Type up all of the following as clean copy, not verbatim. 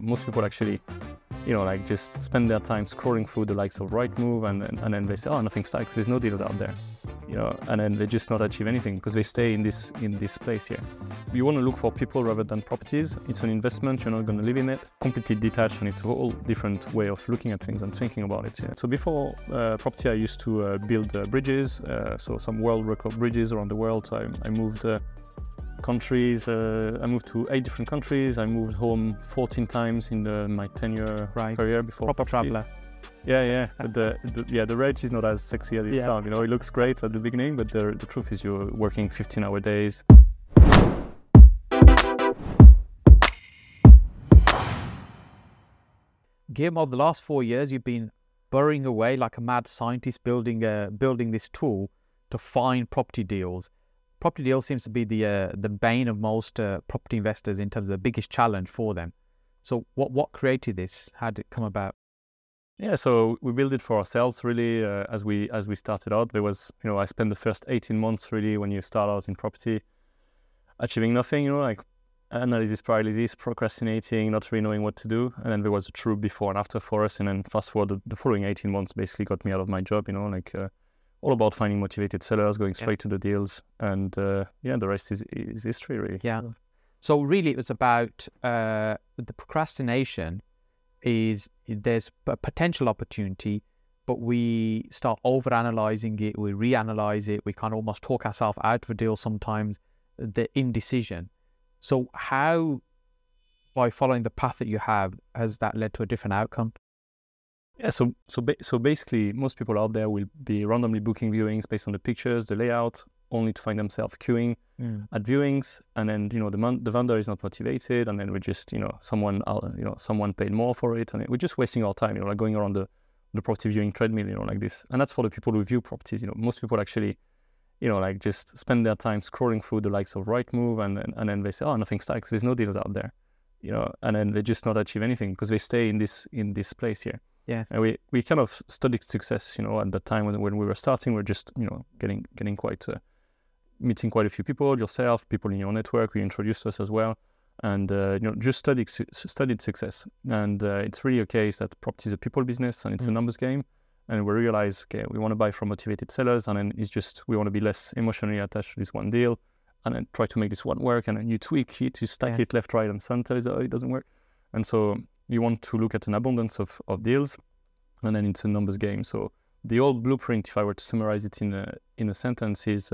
most people actually, like just spend their time scrolling through the likes of Rightmove, and then they say, oh, nothing strikes. There's no deals out there, and then they just not achieve anything because they stay in this place here. You want to look for people rather than properties. It's an investment. You're not going to live in it. Completely detached, and it's a whole different way of looking at things and thinking about it. Yeah. So before property, I used to build bridges, so some world record bridges around the world. So I moved countries. I moved to 8 different countries. I moved home 14 times in my 10-year career before. Proper traveler. Yeah. But the rate is not as sexy as it sounds. It looks great at the beginning, but the truth is you're working 15-hour days. Guillaume, over the last 4 years, you've been burrowing away like a mad scientist, building this tool to find property deals. Property deals seems to be the bane of most property investors in terms of the biggest challenge for them. So what created this? How did it come about? Yeah, so we built it for ourselves really. As we started out, there was, I spent the first 18 months really when you start out in property, achieving nothing, like analysis paralysis, procrastinating, not really knowing what to do. And then there was a true before and after for us. And then fast forward, the following 18 months basically got me out of my job, all about finding motivated sellers, going straight to the deals. And the rest is history really. Yeah. So really it was about the procrastination there's a potential opportunity, but we start over-analyzing it, we reanalyze it, we kind of almost talk ourselves out of a deal sometimes, the indecision. So how, by following the path that you have, has that led to a different outcome? Yeah, so basically, most people out there will be randomly booking viewings based on the pictures, the layout, only to find themselves queuing at viewings, and then the vendor is not motivated, and then we just someone paid more for it, and we're just wasting our time, like going around the property viewing treadmill, like this. And that's for the people who view properties. Most people actually, like just spend their time scrolling through the likes of Rightmove, and then they say, oh, nothing strikes. There's no deals out there, and then they just not achieve anything because they stay in this place here. Yes. And we kind of studied success, at that time when we were starting. We're just, getting quite, meeting quite a few people, yourself, people in your network who introduced us as well. And, just studied success. And it's really a case that property is a people business and it's a numbers game. And we realize, okay, we want to buy from motivated sellers. And then it's just, we want to be less emotionally attached to this one deal and then try to make this one work. And then you tweak it, you stack it left, right, and center. It doesn't work. And so you want to look at an abundance of deals, and then it's a numbers game. So the old blueprint, if I were to summarize it in a sentence, is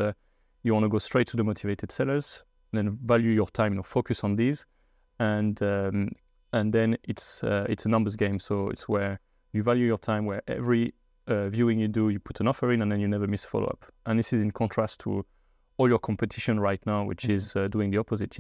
you want to go straight to the motivated sellers, and then value your time, focus on these, and then it's a numbers game. So it's where you value your time, where every viewing you do, you put an offer in, and then you never miss follow-up. And this is in contrast to all your competition right now, which is doing the opposite,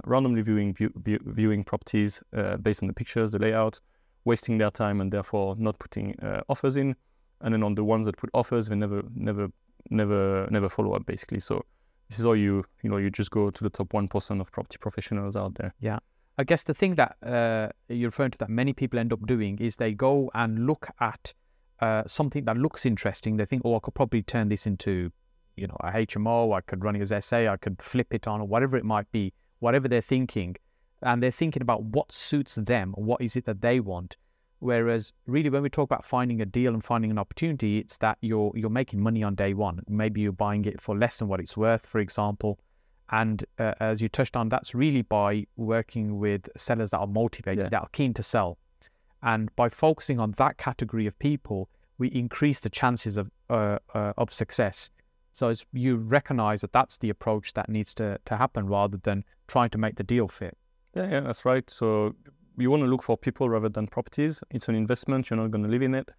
randomly viewing properties based on the pictures, the layout, wasting their time and therefore not putting offers in. And then on the ones that put offers, they never follow up basically. So this is how you just go to the top 1% of property professionals out there. Yeah. I guess the thing that you're referring to that many people end up doing is they go and look at something that looks interesting. They think, oh, I could probably turn this into a HMO, I could run it as SA, I could flip it on, or whatever it might be, whatever they're thinking. And they're thinking about what suits them, what is it that they want. Whereas really when we talk about finding a deal and finding an opportunity, it's that you're making money on day one. Maybe you're buying it for less than what it's worth, for example. And as you touched on, that's really by working with sellers that are motivated, that are keen to sell. And by focusing on that category of people, we increase the chances of success. So you recognize that that's the approach that needs to happen rather than trying to make the deal fit. Yeah, that's right. So you want to look for people rather than properties. It's an investment. You're not going to live in it.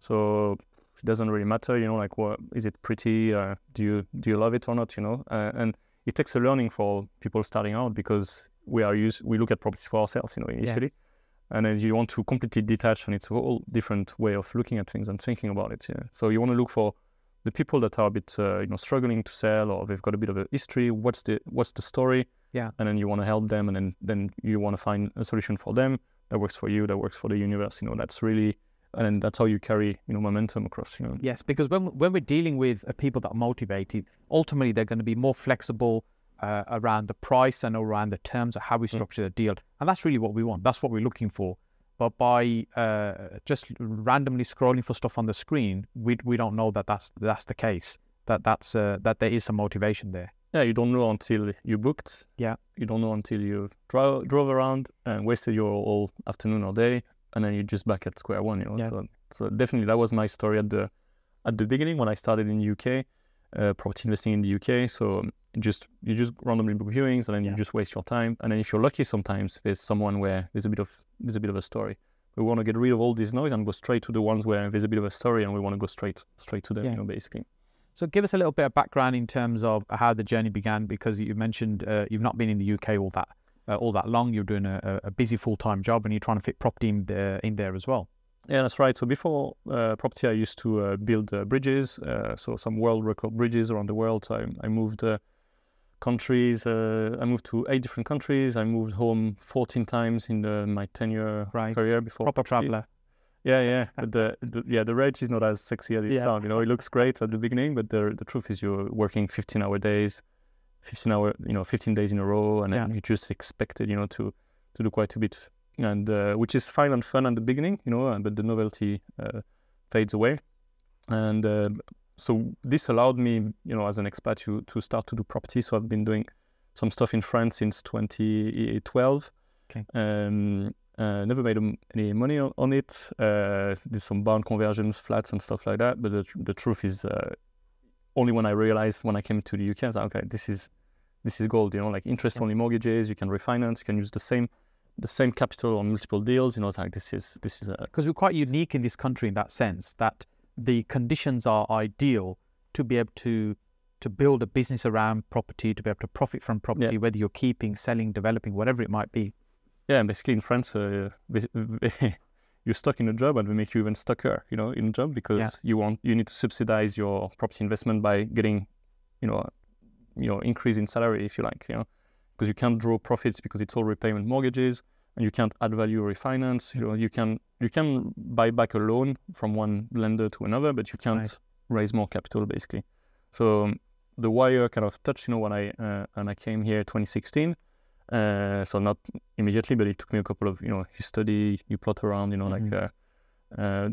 So it doesn't really matter, like, what is it pretty? Do you love it or not, And it takes a learning for people starting out because we look at properties for ourselves, initially. And then you want to completely detach, and it's a whole different way of looking at things and thinking about it. Yeah. So you want to look for the people that are a bit, struggling to sell, or they've got a bit of a history. What's the story? Yeah. And then you want to help them, and then you want to find a solution for them that works for you, that works for the universe. That's really, and that's how you carry, momentum across. Yes, because when we're dealing with people that are motivated, ultimately they're going to be more flexible, around the price and around the terms of how we structure the deal. And that's really what we want. That's what we're looking for. But by just randomly scrolling for stuff on the screen, we don't know that that's the case. That there is some motivation there. Yeah, you don't know until you booked. Yeah. You don't know until you drove around and wasted your whole afternoon or day, and then you're just back at square one. Yeah. So definitely that was my story at the beginning when I started in the UK, property investing in the UK. So you just randomly book viewings, and then you just waste your time. And then if you're lucky, sometimes there's someone where there's a bit of a story. We want to get rid of all this noise and go straight to the ones where there's a bit of a story, and we want to go straight to them. Basically. So give us a little bit of background in terms of how the journey began, because you mentioned you've not been in the UK all that long. You're doing a busy full-time job, and you're trying to fit property in there as well. Yeah, that's right. So before property, I used to build bridges, so some world record bridges around the world. So I moved countries. I moved to 8 different countries. I moved home 14 times in my 10-year career before. Proper traveler. Yeah. But the rate is not as sexy as it sounds. It looks great at the beginning, but the truth is you're working 15-hour days, 15 days in a row, and then you're just expected, to do quite a bit, and which is fine and fun at the beginning, but the novelty fades away, and so this allowed me, as an expat, to start to do property. So I've been doing some stuff in France since 2012. Okay. Never made any money on it. Did some barn conversions, flats and stuff like that. But the truth is, only when I realized when I came to the UK, I was like, okay, this is gold. Like interest-only mortgages. You can refinance. You can use the same capital on multiple deals. It's like this is because we're quite unique in this country in that sense that the conditions are ideal to be able to build a business around property, to be able to profit from property, whether you're keeping, selling, developing, whatever it might be. Yeah, and basically in France, you're stuck in a job, and they make you even stucker, in a job, because you need to subsidize your property investment by getting, increase in salary, if you like, because you can't draw profits because it's all repayment mortgages, and you can't add value or refinance. You can buy back a loan from one lender to another, but you can't raise more capital, basically. So the wire kind of touched, when I came here 2016. So not immediately, but it took me a couple of, you study, you plot around,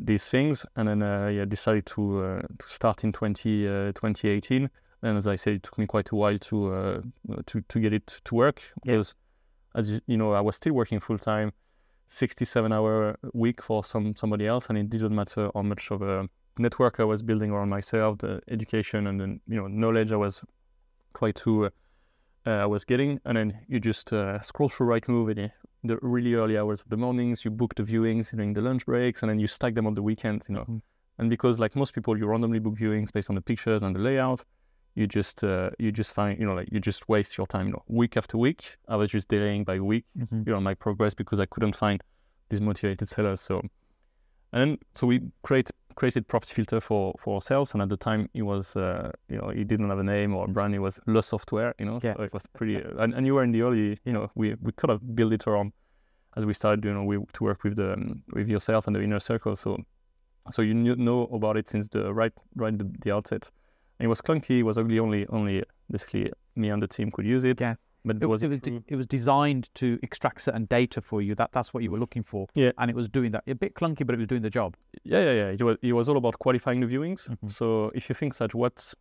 these things, and then decided to start in 2018. And as I said, it took me quite a while to get it to work, because as you know, I was still working full time, 67-hour week for somebody else, and it didn't matter how much of a network I was building around myself, the education and then knowledge I was getting, and then you just scroll through Rightmove in the really early hours of the mornings. You book the viewings during the lunch breaks, and then you stack them on the weekends. And because like most people, you randomly book viewings based on the pictures and the layout. You just find, you just waste your time, week after week. I was just delaying by week, my progress, because I couldn't find these motivated sellers. So we created Property Filter for ourselves, and at the time it was, it didn't have a name or a brand. It was Le Software, so it was pretty. And you were in the early, we could have built it around as we started, to work with yourself and the inner circle. So you know about it since the outset. And it was clunky. It was ugly. Only basically me and the team could use it. Yes. But it was designed to extract certain data for you. That's what you were looking for. Yeah. And it was doing that. A bit clunky, but it was doing the job. Yeah. It was all about qualifying the viewings. So if you think that what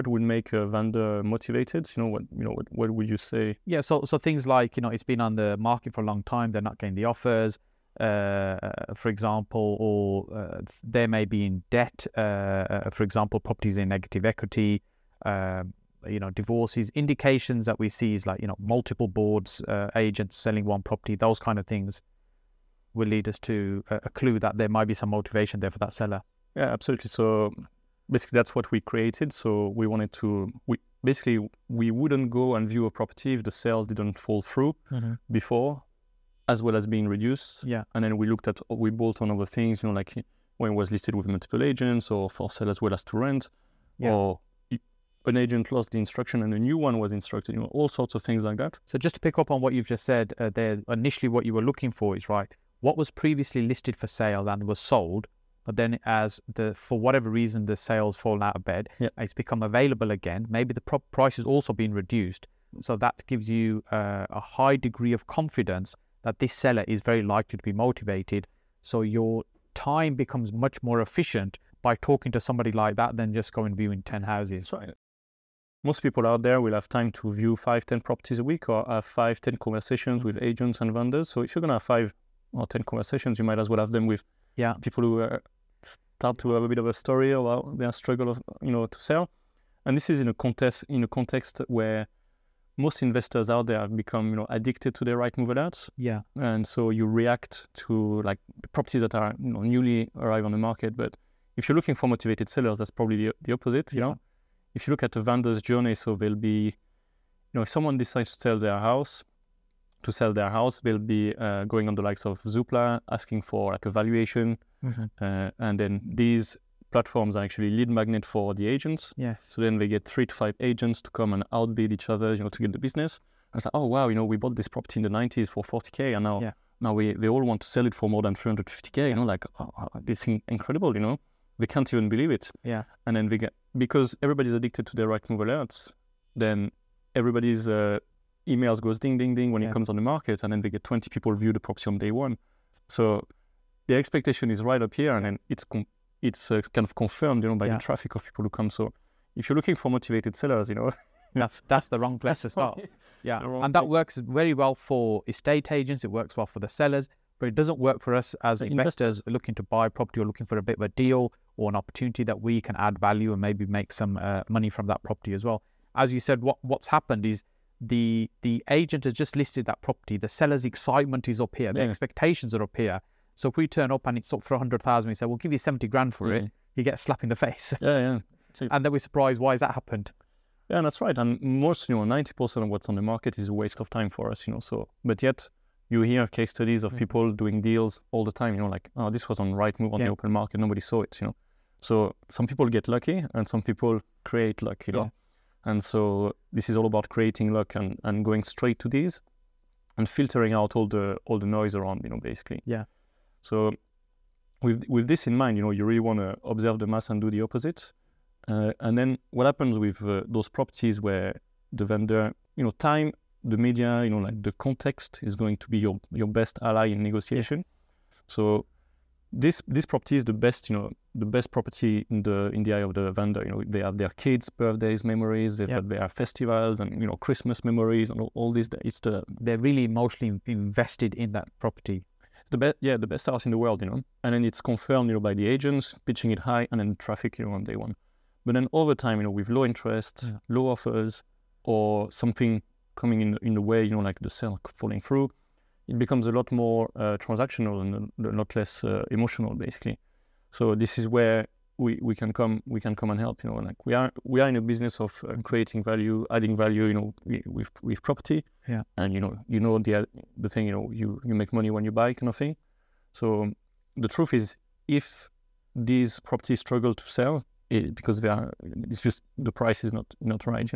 would make a vendor motivated, what would you say? Yeah. So things like, it's been on the market for a long time. They're not getting the offers, for example, or they may be in debt. For example, properties in negative equity. Divorces, indications that we see is like, multiple boards, agents selling one property, those kind of things will lead us to a clue that there might be some motivation there for that seller. Yeah, absolutely. So basically that's what we created. So we wanted to, we wouldn't go and view a property if the sale didn't fall through before, as well as being reduced. Yeah. And then we built on other things, like when it was listed with multiple agents, or for sale as well as to rent, or an agent lost the instruction and a new one was instructed, all sorts of things like that. So just to pick up on what you've just said there, initially what you were looking for is what was previously listed for sale and was sold, but then for whatever reason, the sale's fallen out of bed, it's become available again. Maybe the price has also been reduced. So that gives you a high degree of confidence that this seller is very likely to be motivated. So your time becomes much more efficient by talking to somebody like that than just going viewing 10 houses. So most people out there will have time to view 5-10 properties a week, or have 5-10 conversations with agents and vendors. So if you're going to have 5 or 10 conversations, you might as well have them with people who start to have a bit of a story about their struggle of, to sell. And this is in a context where most investors out there have become, addicted to their Rightmove alerts. Yeah. And so you react to like properties that are, newly arrive on the market. But if you're looking for motivated sellers, that's probably the opposite. You know, if you look at the vendor's journey, so they'll be, if someone decides to sell their house, they'll be going on the likes of Zoopla, asking for like a valuation, and then these platforms are actually lead magnet for the agents. Yes. So then they get 3 to 5 agents to come and outbid each other, to get the business. And it's like, oh wow, we bought this property in the 90s for 40K, and now they all want to sell it for more than 350K. Like, this is incredible. They can't even believe it. Yeah. And then because everybody's addicted to their Rightmove alerts, then everybody's emails goes ding ding ding when it comes on the market, and then they get 20 people view the property on day one. So the expectation is right up here, and then it's kind of confirmed, by the traffic of people who come. So if you're looking for motivated sellers, that's the wrong place to start. Yeah, and that works very well for estate agents. It works well for the sellers, but it doesn't work for us as investors looking to buy property or looking for a bit of a deal or an opportunity that we can add value and maybe make some money from that property as well. As you said, what's happened is the agent has just listed that property. The seller's excitement is up here. The expectations are up here. So if we turn up and it's up for 100,000, we say, we'll give you 70 grand for it. You get a slap in the face. Yeah. And then we're surprised, why has that happened? Yeah, that's right. And most, 90% of what's on the market is a waste of time for us, so, but yet you hear case studies of people doing deals all the time, like, oh, this was on Rightmove on the open market, nobody saw it, So some people get lucky and some people create luck, And so this is all about creating luck and going straight to these and filtering out all the noise around, basically. Yeah. So with this in mind, you really want to observe the mass and do the opposite. And then what happens with those properties where the vendor, time, the media, like the context is going to be your best ally in negotiation. So this property is the best, the best property in the eye of the vendor. They have their kids' birthdays, memories, they have their festivals and, Christmas memories and all this. They're really emotionally invested in that property. The best house in the world, and then it's confirmed, by the agents pitching it high, and then traffic, on day one. But then over time, with low interest, low offers, or something coming in the way, like the sale falling through, it becomes a lot more transactional and a lot less emotional, basically. So this is where we can come and help. Like we are in a business of creating value, adding value. With property. Yeah. And the thing. You make money when you buy, kind of thing. So the truth is, if these properties struggle to sell, because it's just the price is not right.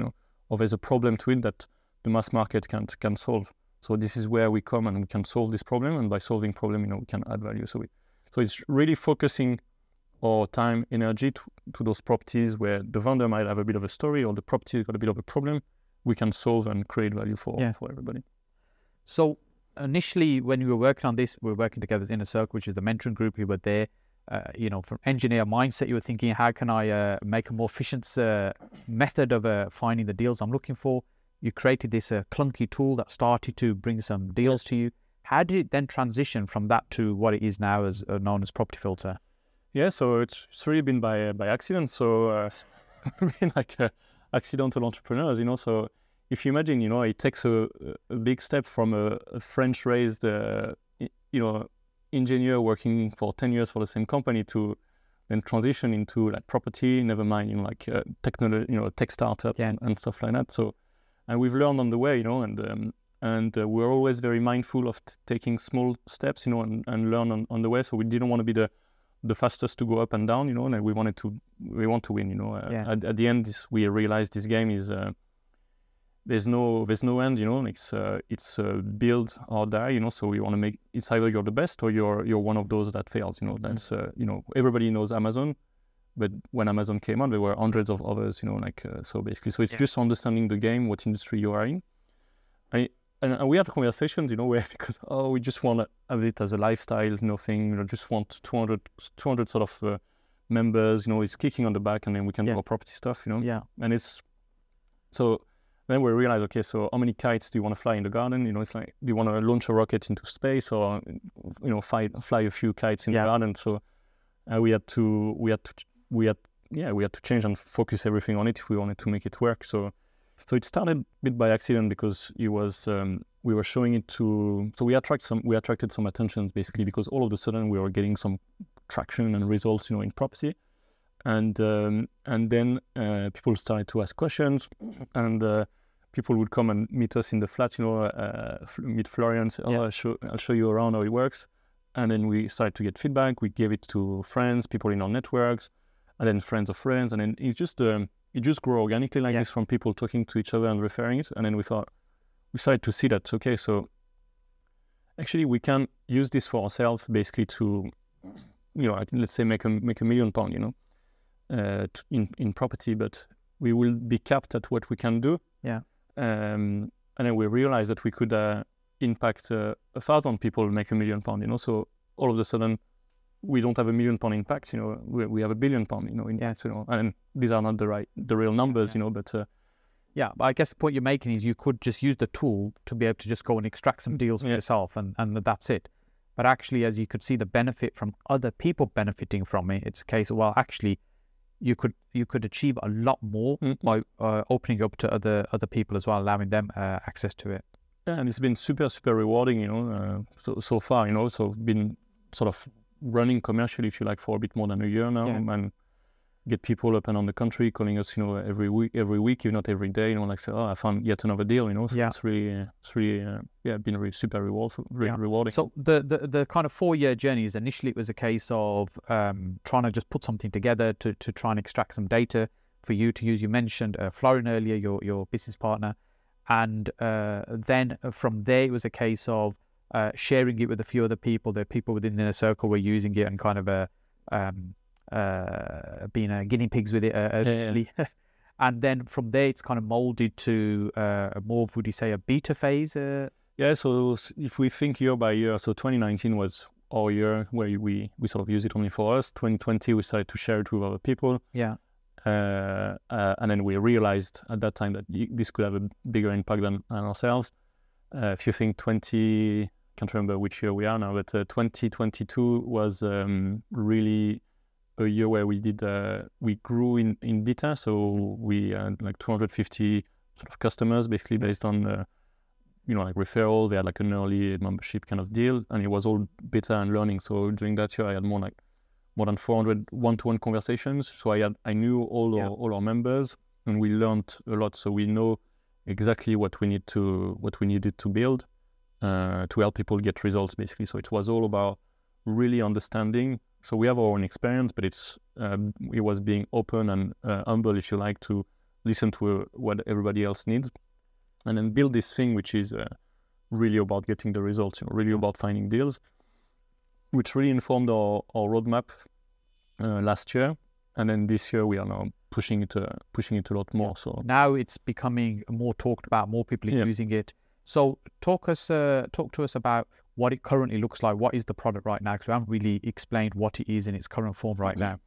Or there's a problem to it that the mass market can't solve. So this is where we come and we can solve this problem. And by solving problem, we can add value. So it's really focusing our time, energy to those properties where the vendor might have a bit of a story or the property got a bit of a problem. We can solve and create value for everybody. So initially, when we were working on this, we were working together as Inner Circle, which is the mentoring group. We were there, from engineer mindset, you were thinking, how can I make a more efficient method of finding the deals I'm looking for? You created this clunky tool that started to bring some deals to you. How did it then transition from that to what it is now as known as Property Filter? Yeah, so it's really been by accident. So being like accidental entrepreneurs, So if you imagine, it takes a big step from a French-raised, engineer working for 10 years for the same company to then transition into like property. Never mind, technology, tech startup and stuff like that. So, and we've learned on the way, and we're always very mindful of taking small steps, and learn on the way. So we didn't want to be the fastest to go up and down, and we want to win, At the end, we realized this game is there's no end, it's build or die, so we want to make it's either you're the best or you're one of those that fails, that's everybody knows Amazon. But when Amazon came on, there were hundreds of others, you know, like, so basically, so it's Yeah. just understanding the game, what industry you are in. And we had conversations, you know, where because, we just want to have it as a lifestyle, you know, thing, you know, just want 200 sort of members, you know, it's kicking on the back, and then we can do Yeah. our property stuff, you know. Yeah. And it's, so then we realized, okay, so how many kites do you want to fly in the garden? You know, it's like, do you want to launch a rocket into space, or, you know, fly a few kites in the garden? So we had to change and focus everything on it if we wanted to make it work. So it started a bit by accident, because it was we were showing it to, so we attracted some attentions basically, because all of a sudden we were getting some traction and results, you know, in property, and then people started to ask questions, and people would come and meet us in the flat, you know, meet Florian, say, I'll show you around how it works, and then we started to get feedback. We gave it to friends, people in our networks, and then friends of friends, and then it just grew organically like this, from people talking to each other and referring it. And then we started to see that, okay, so actually we can use this for ourselves, basically, to, you know, let's say make £1 million, you know, in property, but we will be capped at what we can do. Yeah. And then we realized that we could impact 1,000 people, make £1 million, you know. So all of a sudden, we don't have £1 million impact, you know. We have £1 billion, you know, impact, you know. And these are not the real numbers, you know, but but I guess the point you're making is you could just use the tool to be able to just go and extract some deals for yourself, and that's it. But actually, as you could see the benefit from other people benefiting from it, it's a case of, well, actually, you could achieve a lot more by opening up to other people as well, allowing them access to it. Yeah, and it's been super rewarding, you know, so far, you know. So been sort of running commercially, if you like, for a bit more than a year now, and get people up and down the country calling us, you know, every week, if not every day, you know, like, say, I found yet another deal, you know. So it's really been really super rewarding. So the kind of 4-year journey is, initially it was a case of trying to just put something together to try and extract some data for you to use. You mentioned Florian earlier, your business partner, and then from there it was a case of sharing it with a few other people. The people within the circle were using it and kind of being guinea pigs with it initially. And then from there it's kind of molded to more, would you say, a beta phase? Yeah, so if we think year by year, so 2019 was our year where we sort of use it only for us. 2020 we started to share it with other people. Yeah. And then we realized at that time that this could have a bigger impact than ourselves. If you think can't remember which year we are now, but 2022 was really a year where we grew in beta. So we had like 250 sort of customers, basically based on you know, like referral. They had like an early membership kind of deal, and it was all beta and learning. So during that year, I had more than 400 one-to-one conversations. So I knew all our members, and we learned a lot. So we know exactly what we needed to build to help people get results, basically. So it was all about really understanding. So we have our own experience, but it was being open and humble, if you like, to listen to what everybody else needs, and then build this thing which is really about getting the results, you know, really about finding deals, which really informed our roadmap last year. And then this year we are now pushing it a lot more. So now it's becoming more talked about, more people are using it. So talk to us about what it currently looks like. What is the product right now? Because we haven't really explained what it is in its current form right now.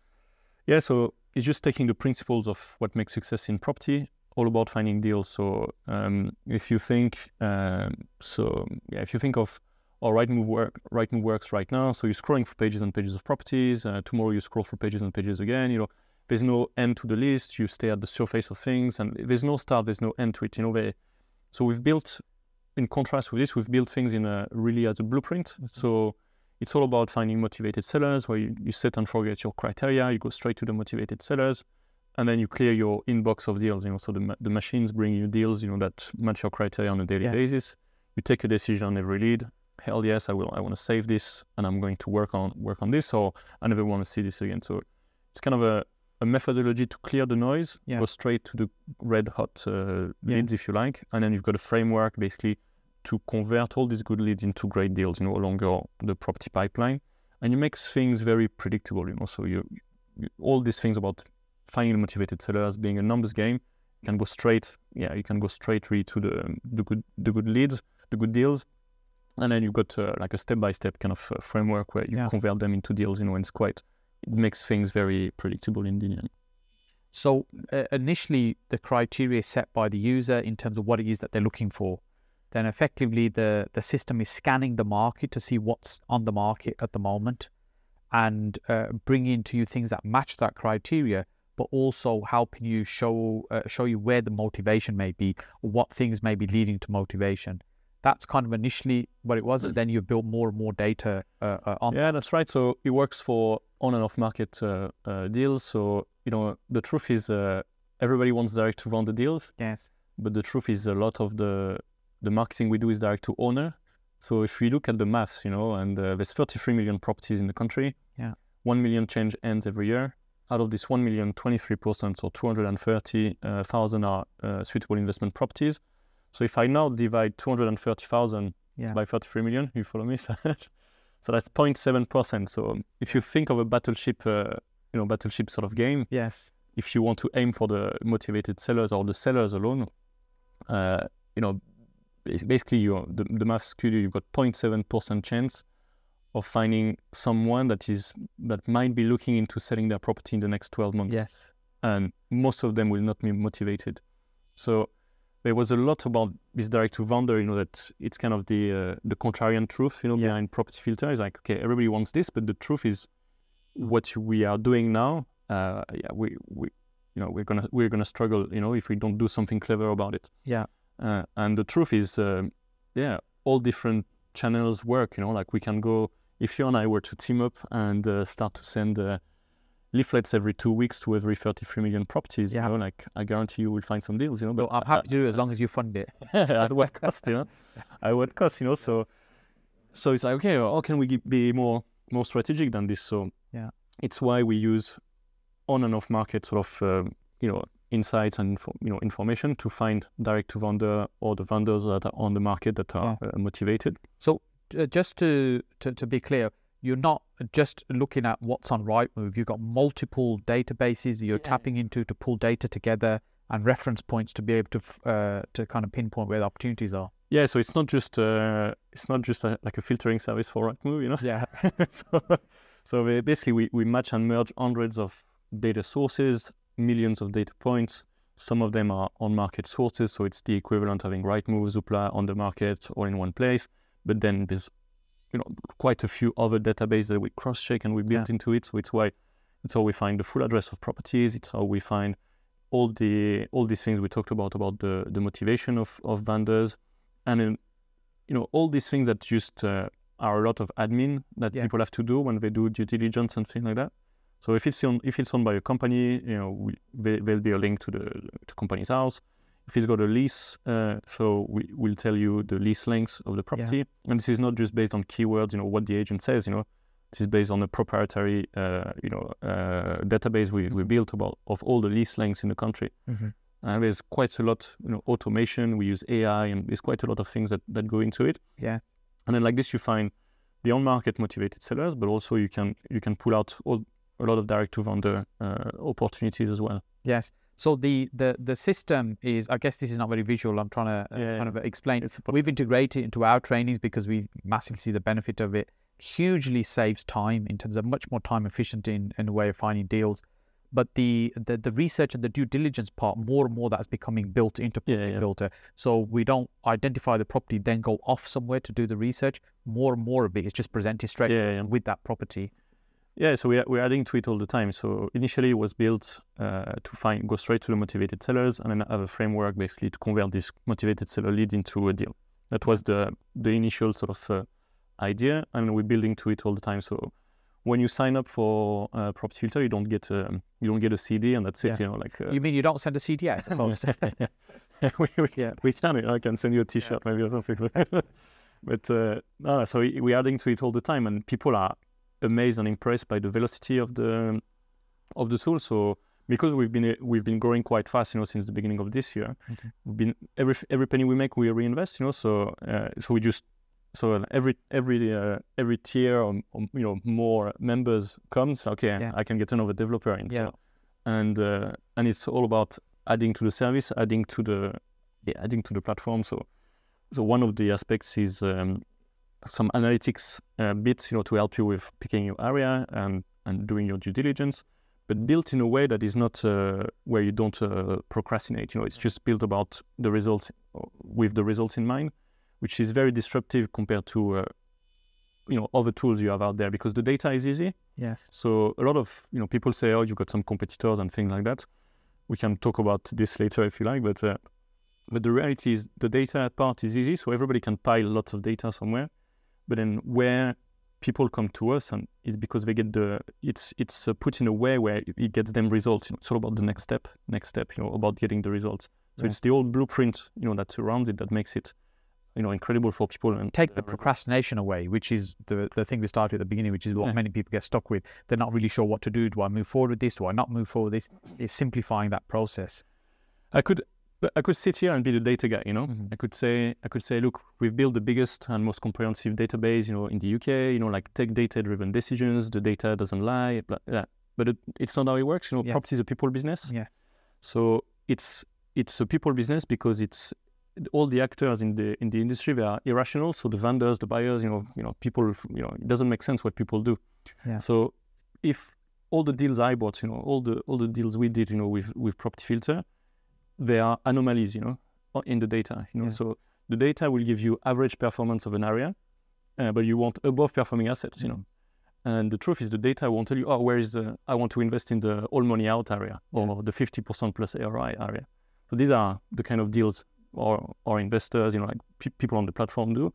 Yeah, so it's just taking the principles of what makes success in property, all about finding deals. So if you think of how Rightmove works right now, so you're scrolling through pages and pages of properties. Tomorrow you scroll through pages and pages again. You know, there's no end to the list. You stay at the surface of things, and there's no start, there's no end to it. You know, so we've built, in contrast with this, we've built things really as a blueprint. So it's all about finding motivated sellers, where you set and forget your criteria. You go straight to the motivated sellers, and then you clear your inbox of deals. You know, so the machines bring you deals, you know, that match your criteria on a daily basis. You take a decision on every lead. Hell yes, I want to save this, and I'm going to work on this, or I never want to see this again. So it's kind of a methodology to clear the noise, go straight to the red hot leads, if you like, and then you've got a framework basically to convert all these good leads into great deals, you know, along the property pipeline, and it makes things very predictable, you know. So all these things about finding motivated sellers, being a numbers game, you can go straight really to the good leads, the good deals, and then you've got like a step-by-step kind of framework where you convert them into deals, and it makes things very predictable in the end. So initially, the criteria is set by the user in terms of what it is that they're looking for. Then effectively, the system is scanning the market to see what's on the market at the moment, and bringing to you things that match that criteria, but also helping you show you where the motivation may be, or what things may be leading to motivation. That's kind of initially what it was, and then you build more and more data on. Yeah, that's right. So it works for on and off market deals. So, the truth is everybody wants direct to vendor deals. Yes. But the truth is a lot of the marketing we do is direct to owner. So if we look at the maths, and there's 33 million properties in the country. Yeah. 1 million change ends every year. Out of this 1 million, 23% or 230,000 are suitable investment properties. So if I now divide 230,000 by 33 million, you follow me? So that's 0.7%. So if you think of a battleship, battleship sort of game, yes. If you want to aim for the motivated sellers or the sellers alone, basically the math skewed, you've got 0.7% chance of finding someone that might be looking into selling their property in the next 12 months. Yes. And most of them will not be motivated. So there was a lot about this direct to vendor, that it's kind of the contrarian truth, behind Property Filter. Is like, okay, everybody wants this, but the truth is what we are doing now, we're gonna struggle, if we don't do something clever about it. Yeah. And the truth is, all different channels work, like we can go, if you and I were to team up and start to send leaflets every 2 weeks to every 33 million properties, like I guarantee you will find some deals, but I'm happy to do it as long as you fund it. At what cost, At what cost, so it's like, okay, how can we be more strategic than this? So it's why we use on and off market sort of, insights and information to find direct to vendor or the vendors that are on the market that are motivated. So just to be clear, you're not just looking at what's on Rightmove. You've got multiple databases you're tapping into to pull data together and reference points to be able to kind of pinpoint where the opportunities are. Yeah, so it's not just like a filtering service for Rightmove, Yeah. So basically we match and merge hundreds of data sources, millions of data points. Some of them are on-market sources, so it's the equivalent of having Rightmove, Zoopla on the market all in one place. But then there's quite a few other databases that we cross-check and we built into it. So it's how we find the full address of properties. It's how we find all these things we talked about the motivation of vendors, and then all these things that just are a lot of admin that people have to do when they do due diligence and things like that. So if it's owned by a company, there'll be a link to the company's house. If it's got a lease, so we'll tell you the lease length of the property. And this is not just based on keywords, what the agent says, This is based on a proprietary, database we built of all the lease lengths in the country. Mm-hmm. And there's quite a lot, automation. We use AI, and there's quite a lot of things that go into it. Yeah. And then like this, you find the on-market motivated sellers, but also you can pull out a lot of direct-to-vendor opportunities as well. Yes. So the system is, I guess this is not very visual. I'm trying to kind of explain. We've integrated it into our trainings because we massively see the benefit of it. Hugely saves time in terms of much more time efficient in the way of finding deals. But the research and the due diligence part, more and more that's becoming built into Property Filter. So we don't identify the property, then go off somewhere to do the research. More and more of it is just presented straight with that property. Yeah, so we're adding to it all the time. So initially it was built to go straight to the motivated sellers and then have a framework basically to convert this motivated seller lead into a deal. That was the initial sort of idea, and we're building to it all the time. So when you sign up for Property Filter, you don't get a CD and that's it. You mean you don't send a CD out? We can. I can send you a T-shirt maybe or something. But no, so we're adding to it all the time, and people are amazed and impressed by the velocity of the tool. So because we've been growing quite fast, since the beginning of this year, we've been every penny we make we reinvest. So we just So every tier or more members comes. Okay, I can get another developer in. Yeah. So, and it's all about adding to the service, adding to the platform. So one of the aspects is some analytics bits, to help you with picking your area and doing your due diligence, but built in a way that is not where you don't procrastinate. It's just built about the results, with the results in mind, which is very disruptive compared to other tools you have out there, because the data is easy. Yes. So a lot of people say, oh, you've got some competitors and things like that. We can talk about this later if you like, but the reality is the data part is easy, so everybody can pile lots of data somewhere. But then where people come to us, and it's because they get it's put in a way where it gets them results. It's all about the next step, about getting the results. So it's the old blueprint, that surrounds it, that makes it, incredible for people. And take the procrastination away, which is the thing we started at the beginning, which is what many people get stuck with. They're not really sure what to do. Do I move forward with this? Do I not move forward with this? It's simplifying that process. I could sit here and be the data guy, I could say, look, we've built the biggest and most comprehensive database, in the UK, like take data-driven decisions, the data doesn't lie, blah, blah. But it's not how it works. Property is a people business. Yeah. So it's a people business because it's all the actors in the industry, they are irrational. So the vendors, the buyers, people, it doesn't make sense what people do. Yeah. So if all the deals I bought, all the deals we did, with Property Filter, they are anomalies, in the data, So the data will give you average performance of an area, but you want above performing assets, And the truth is the data won't tell you, oh, where is I want to invest in the all money out area or the 50% plus ARI area. So these are the kind of deals or investors, like people on the platform do.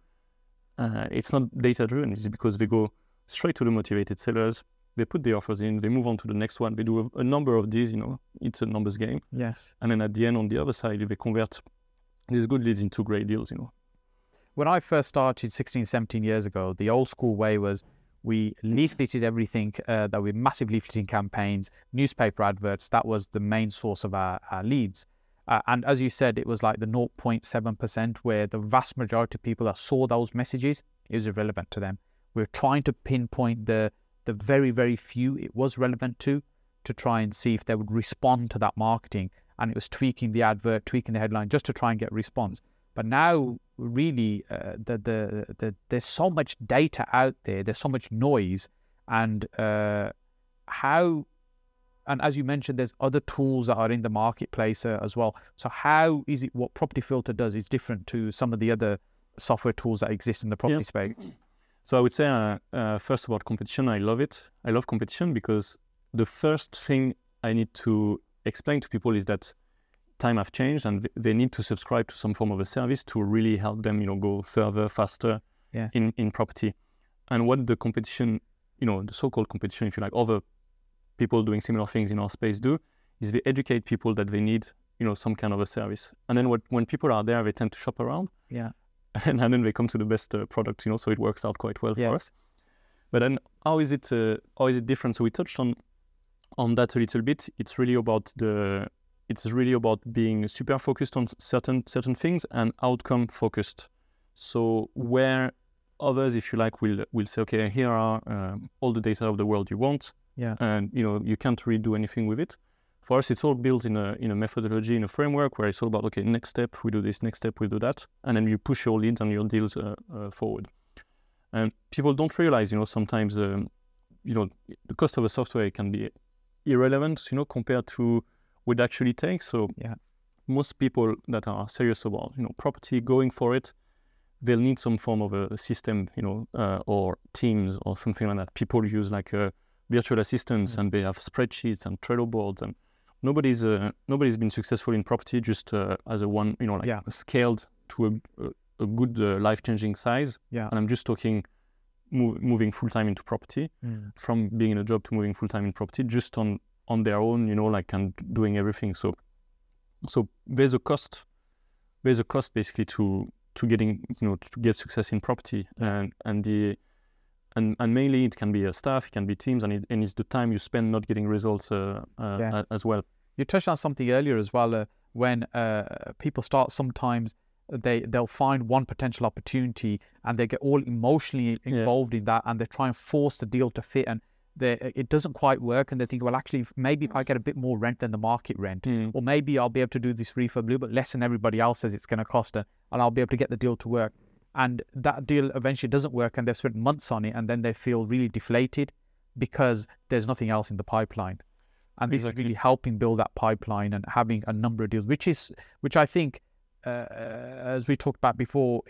It's not data driven. It's because they go straight to the motivated sellers. They put the offers in, they move on to the next one. They do a number of these, it's a numbers game. Yes. And then at the end, on the other side, they convert these good leads into great deals, When I first started 16, 17 years ago, the old school way was we leafleted everything, that we massive leafleting campaigns, newspaper adverts. That was the main source of our leads. And as you said, it was like the 0.7% where the vast majority of people that saw those messages, it was irrelevant to them. We're trying to pinpoint the very, very few it was relevant to try and see if they would respond to that marketing. And it was tweaking the advert, tweaking the headline just to try and get a response. But now, really, there's so much data out there, there's so much noise, and as you mentioned, there's other tools that are in the marketplace as well. So how is it what Property Filter does is different to some of the other software tools that exist in the property space? So I would say, first about competition, I love it. I love competition because the first thing I need to explain to people is that time have changed and they need to subscribe to some form of a service to really help them, go further, faster in property. And what the competition, the so-called competition, if you like, other people doing similar things in our space do, is they educate people that they need, some kind of a service. And then when people are there, they tend to shop around. Yeah. And then they come to the best product, so it works out quite well for us. But then how is it different? So we touched on that a little bit. It's really about being super focused on certain things and outcome focused. So where others, if you like, will say, okay, here are all the data of the world you want, and you can't really do anything with it. For us, it's all built in a methodology, in a framework where it's all about, okay, next step we do this, next step we do that, and then you push your leads and your deals forward. And people don't realize, sometimes the cost of a software can be irrelevant, compared to what it actually takes. So most people that are serious about, property, going for it, they'll need some form of a system, or Teams or something like that. People use like virtual assistants and they have spreadsheets and Trello boards, and nobody's been successful in property just as a one, scaled to a good life-changing size. And I'm just talking moving full-time into property, from being in a job to moving full-time in property, just on their own, and doing everything. So there's a cost basically to getting, to get success in property, and mainly it can be staff, it can be teams, and it's the time you spend not getting results as well. You touched on something earlier as well, when people start sometimes they'll find one potential opportunity and they get all emotionally involved in that, and they try and force the deal to fit, and it doesn't quite work, and they think, well, actually, maybe if I get a bit more rent than the market rent, or maybe I'll be able to do this refurb a little bit less than everybody else says it's going to cost, and I'll be able to get the deal to work. And that deal eventually doesn't work, and they've spent months on it, and then they feel really deflated because there's nothing else in the pipeline. And this is really helping build that pipeline and having a number of deals, which I think, as we talked about before,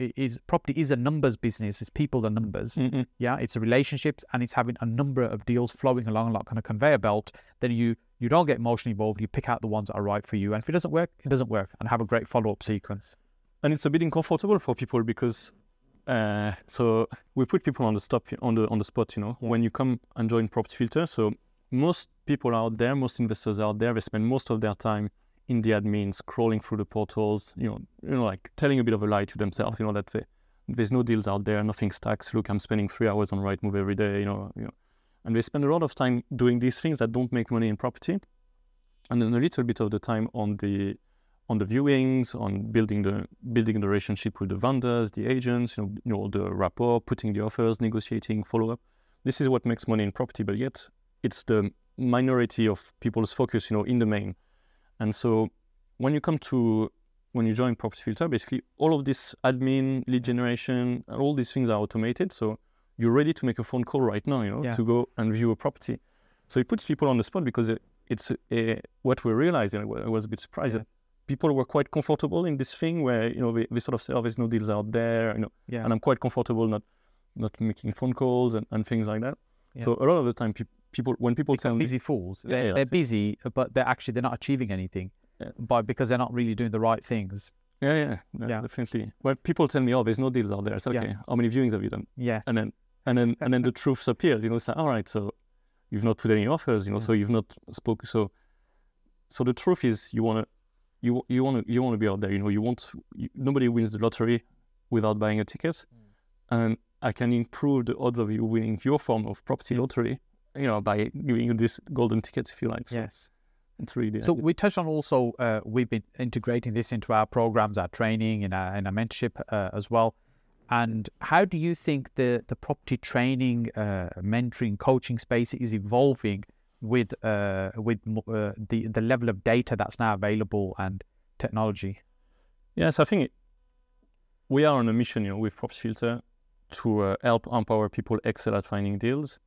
property is a numbers business. It's people, the numbers. Yeah, it's a relationships, and it's having a number of deals flowing along like on a conveyor belt. Then you don't get emotionally involved. You pick out the ones that are right for you, and if it doesn't work, it doesn't work, and have a great follow-up sequence. And it's a bit uncomfortable for people because so we put people on the spot, when you come and join Property Filter. So most people out there, most investors out there, they spend most of their time in the admin, scrolling through the portals, like telling a bit of a lie to themselves, that there's no deals out there, nothing stacks. Look, I'm spending 3 hours on Rightmove every day, and they spend a lot of time doing these things that don't make money in property, and then a little bit of the time on the viewings, on building the relationship with the vendors, the agents, the rapport, putting the offers, negotiating, follow up. This is what makes money in property, but yet it's the minority of people's focus, in the main. And so when you join Property Filter, basically all of this admin, lead generation, and all these things are automated. So you're ready to make a phone call right now, to go and view a property. So it puts people on the spot because it's what we realized, and I was a bit surprised that people were quite comfortable in this thing where, they sort of say, oh, there's no deals out there, and I'm quite comfortable not making phone calls and things like that. Yeah. So a lot of the time when people tell me, busy fools, they're busy, but they're not achieving anything, because they're not really doing the right things. Yeah, definitely. When people tell me, oh, there's no deals out there, it's okay. How many viewings have you done? Yeah, and then the truth appears. It's like, all right, so you've not put any offers, so you've not spoken. So the truth is, you want to be out there. Nobody wins the lottery without buying a ticket, and I can improve the odds of you winning your form of property lottery, by giving you this golden tickets, if you like. So yes. It's really... So we touched on also, we've been integrating this into our programs, our training, and our mentorship as well. And how do you think the property training, mentoring, coaching space is evolving with the level of data that's now available and technology? Yes, I think we are on a mission, with Property Filter to help empower people excel at finding deals.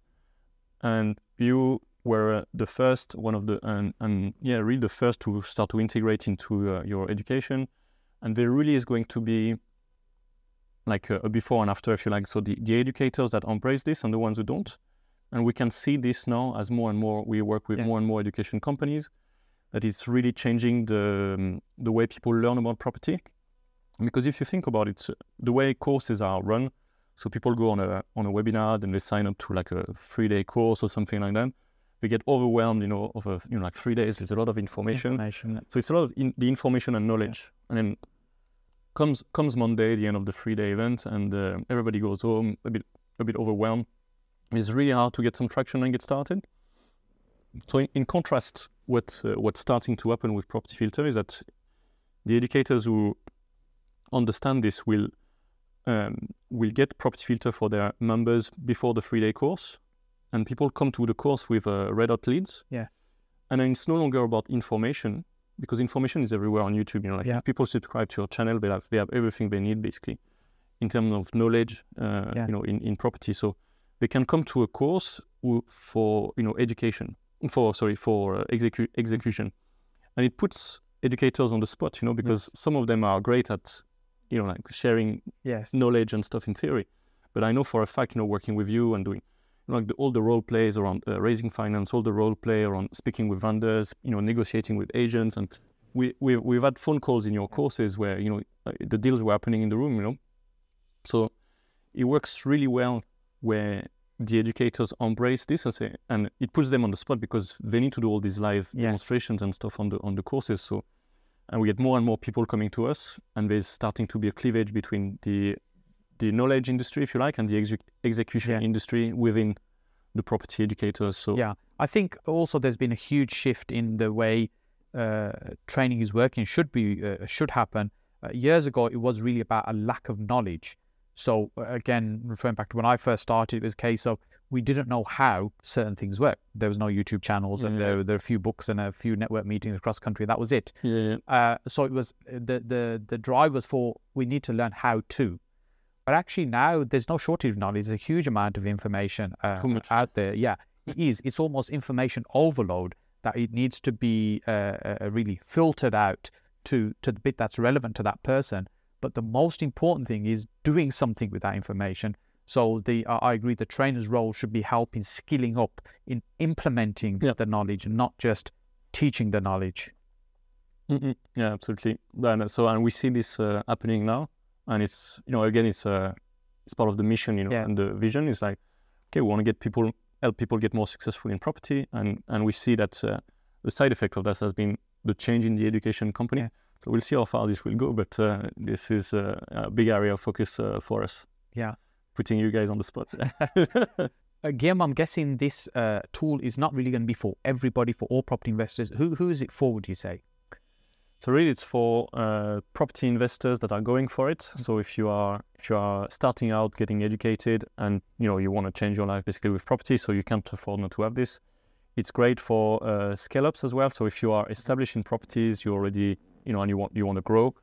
And you were the first, really the first to start to integrate into your education. And there really is going to be like a before and after, if you like. So the educators that embrace this and the ones who don't. And we can see this now as more and more we work with more and more education companies, that it's really changing the way people learn about property. Because if you think about it, the way courses are run, so people go on a webinar, then they sign up to like a 3-day course or something like that. They get overwhelmed, over like 3 days. There's a lot of information. So it's a lot of the information and knowledge. And then comes Monday, the end of the 3-day event, and everybody goes home a bit overwhelmed. It's really hard to get some traction and get started. So in contrast, what's starting to happen with Property Filter is that the educators who understand this will get Property Filter for their members before the 3-day course, and people come to the course with red hot leads. Yeah. And then it's no longer about information, because information is everywhere on YouTube. If people subscribe to your channel, they have everything they need basically in terms of knowledge, in property. So they can come to a course for execution, and it puts educators on the spot, because some of them are great at like sharing knowledge and stuff in theory. But I know for a fact, working with you and doing all the role plays around raising finance, all the role play around speaking with vendors, negotiating with agents, and we've had phone calls in your courses where the deals were happening in the room, So it works really well where the educators embrace this and it puts them on the spot, because they need to do all these live demonstrations and stuff on the courses. So, and we get more and more people coming to us, and there's starting to be a cleavage between the knowledge industry, if you like, and the execution industry within the property educators. So I think also there's been a huge shift in the way training is working. Should happen. Years ago, it was really about a lack of knowledge. So again, referring back to when I first started, it was a case of we didn't know how certain things work. There was no YouTube channels, and there were a few books and a few network meetings across country. That was it. So it was the drive was for we need to learn how to. But actually now there's no shortage of knowledge. There's a huge amount of information out there. Yeah, it is. It's almost information overload that it needs to be really filtered out to the bit that's relevant to that person. But the most important thing is doing something with that information. So I agree, the trainer's role should be helping skilling up in implementing the knowledge and not just teaching the knowledge. Yeah, absolutely. And we see this happening now. And it's, again, it's part of the mission, and the vision is like, okay, we want to help people get more successful in property. And we see that the side effect of that has been the change in the education company. So we'll see how far this will go, but this is a big area of focus for us. Yeah. Putting you guys on the spot. Guillaume, I'm guessing this tool is not really going to be for everybody, for all property investors. Who is it for, would you say? So really, it's for property investors that are going for it. So if you are starting out, getting educated, and you want to change your life basically with property, so you can't afford not to have this. It's great for scale-ups as well. So if you are established in properties, you already and you want to grow.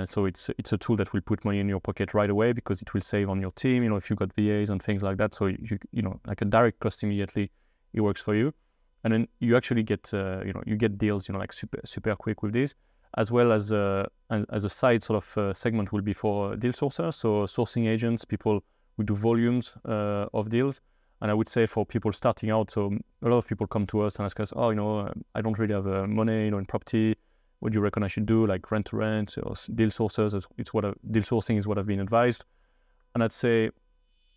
So it's a tool that will put money in your pocket right away because it will save on your team. If you've got VAs and things like that, so you like a direct cost immediately, it works for you, and then you actually get you get deals like super quick with these. As well as a side sort of segment will be for deal sourcers, so sourcing agents, people who do volumes of deals. And I would say for people starting out, so a lot of people come to us and ask us, I don't really have money, in property. What do you reckon I should do, like rent to rent or deal sourcers? Deal sourcing is what I've been advised. And I'd say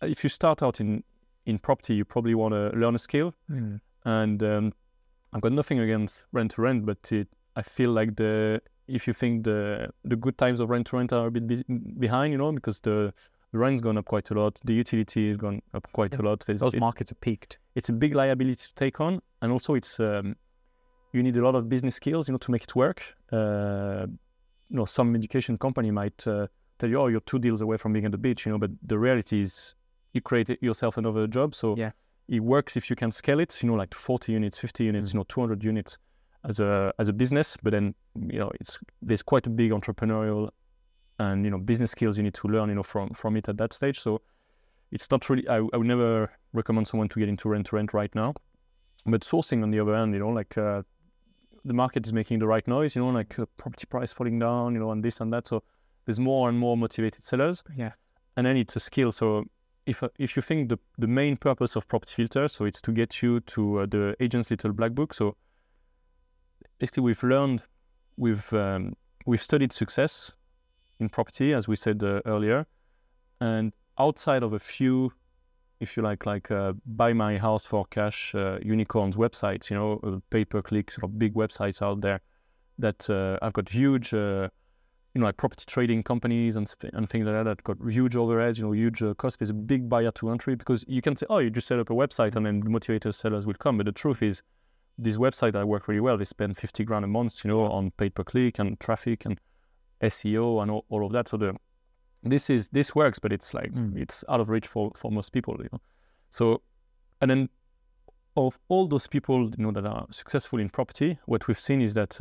if you start out in property, you probably want to learn a skill. And I've got nothing against rent to rent, but I feel like if you think the good times of rent to rent are a bit behind, because the rent's gone up quite a lot, the utility has gone up quite a lot. Those markets are peaked. It's a big liability to take on, and also it's you need a lot of business skills, to make it work. Some education company might tell you, oh, you're 2 deals away from being at the beach, but the reality is you create yourself another job. So it works if you can scale it, like 40 units, 50 units, 200 units. As a business, but then there's quite a big entrepreneurial and business skills you need to learn from it at that stage. So it's not really I would never recommend someone to get into rent to rent right now. But sourcing on the other hand, the market is making the right noise, property price falling down, and this and that. So there's more and more motivated sellers. And then it's a skill. So if you think the main purpose of Property Filter, so it's to get you to the agent's little black book. So basically, we've studied success in property, as we said earlier, and outside of a few, if you like buy my house for cash unicorns websites, pay-per-click sort of big websites out there that I've got huge, like property trading companies and things like that got huge overheads, huge cost. There's a big barrier to entry because you can say, oh, you just set up a website and then the motivated sellers will come, but the truth is, these websites that work really well, they spend 50 grand a month, on pay-per-click and traffic and SEO and all of that. So this works, but it's like it's out of reach for most people, So, and then of all those people, that are successful in property, what we've seen is that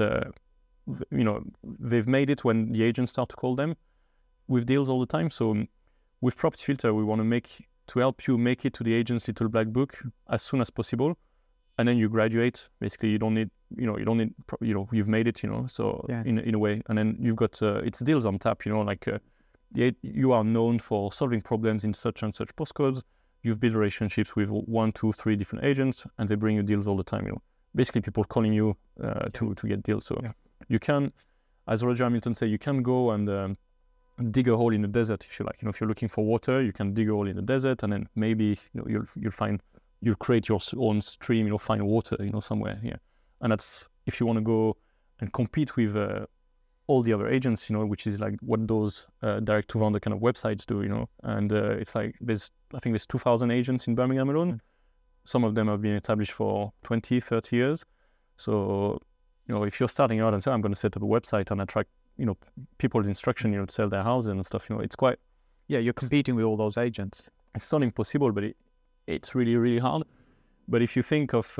they've made it when the agents start to call them with deals all the time. So with Property Filter, we want to help you make it to the agent's little black book as soon as possible. And then you graduate. Basically, you don't need, you've made it, so in a way. And then you've got, it's deals on tap, you are known for solving problems in such and such postcodes. You've built relationships with 1, 2, 3 different agents, and they bring you deals all the time, Basically, people calling you to get deals. So you can, as Roger Hamilton said, you can go and dig a hole in the desert, if you like. If you're looking for water, you can dig a hole in the desert, and then maybe, you'll create your own stream, find water, somewhere here. And that's if you want to go and compete with all the other agents, which is like what those direct-to-vendor kind of websites do, And it's like I think there's 2,000 agents in Birmingham alone. Some of them have been established for 20, 30 years. So, if you're starting out and say, I'm going to set up a website and attract people's instruction, to sell their houses and stuff. It's quite. Yeah, you're competing with all those agents. It's not impossible, but it's really, really hard. But if you think of,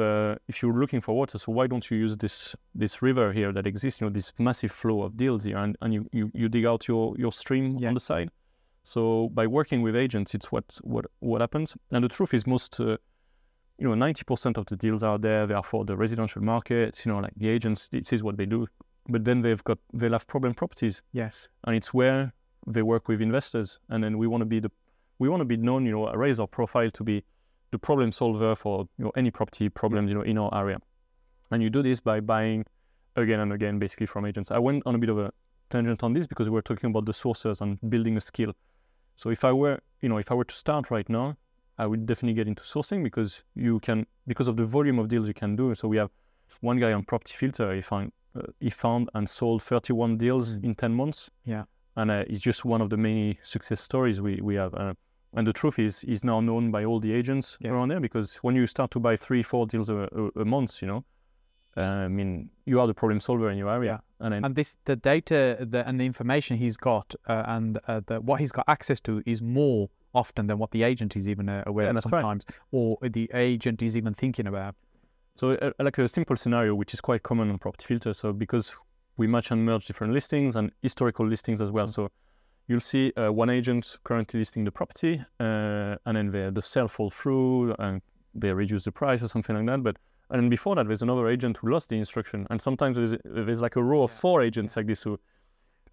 if you're looking for water, so why don't you use this river here that exists, this massive flow of deals here, and you dig out your stream on the side. So by working with agents, it's what happens. And the truth is, most 90% of the deals out there, they are for the residential market. Like the agents, this is what they do. But then they'll have problem properties. Yes. And it's where they work with investors, and then we want to be known, raise our profile to be the problem solver for any property problems in our area. And you do this by buying again and again, basically, from agents. I went on a bit of a tangent on this because we were talking about the sources and building a skill. So if I were to start right now, I would definitely get into sourcing, because because of the volume of deals you can do. So we have one guy on Property Filter. He found and sold 31 deals in 10 months. Yeah. And it's just one of the many success stories we have. And the truth is, he's now known by all the agents around there, because when you start to buy 3-4 deals a month, you are the problem solver in your area. And the data and the information he's got and what he's got access to is more often than what the agent is even aware of sometimes, or the agent is even thinking about. So like a simple scenario, which is quite common on Property Filter. So because we match and merge different listings and historical listings as well. So you'll see one agent currently listing the property, and then the sale fall through and they reduce the price or something like that. And then before that, there's another agent who lost the instruction. And sometimes there's like a row of 4 agents like this who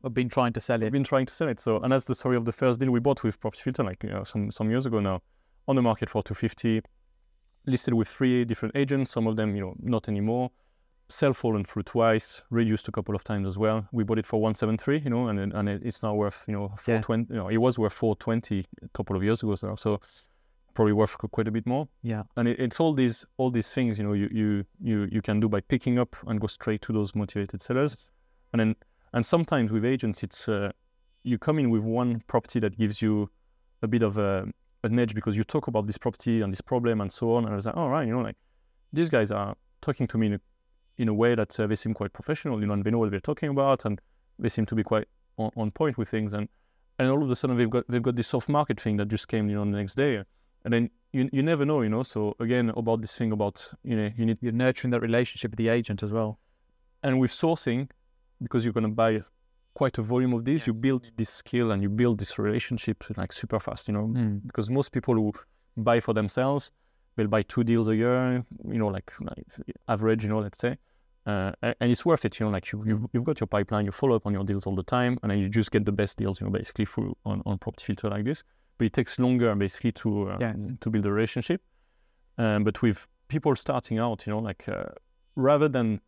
have been trying to sell it. So, and that's the story of the first deal we bought with Property Filter, like some years ago now, on the market for 250, listed with 3 different agents. Some of them, not anymore. Sell fallen through twice, reduced a couple of times as well. We bought it for 173, and it's now worth 420. It was worth 420 a couple of years ago, so probably worth quite a bit more. Yeah. And it's all these things you can do by picking up and go straight to those motivated sellers. And sometimes with agents, it's you come in with one property that gives you a bit of an edge, because you talk about this property and this problem and so on, and I was like, all right, like these guys are talking to me in a way that they seem quite professional, and they know what they're talking about, and they seem to be quite on point with things. And all of a sudden they've got this soft market thing that just came, the next day. And then you never know, So again, about this thing about, you're nurturing that relationship with the agent as well. And with sourcing, because you're going to buy quite a volume of these, you build this skill and you build this relationship like super fast, because most people who buy for themselves, they'll buy 2 deals a year, like average, let's say. And it's worth it, like you've got your pipeline, you follow up on your deals all the time, and then you just get the best deals, basically through on Property Filter like this. But it takes longer, basically, to build a relationship. But with people starting out, rather than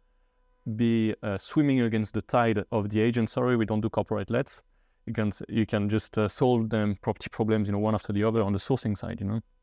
be swimming against the tide of the agent, sorry, we don't do corporate lets, you can just solve them property problems, one after the other on the sourcing side,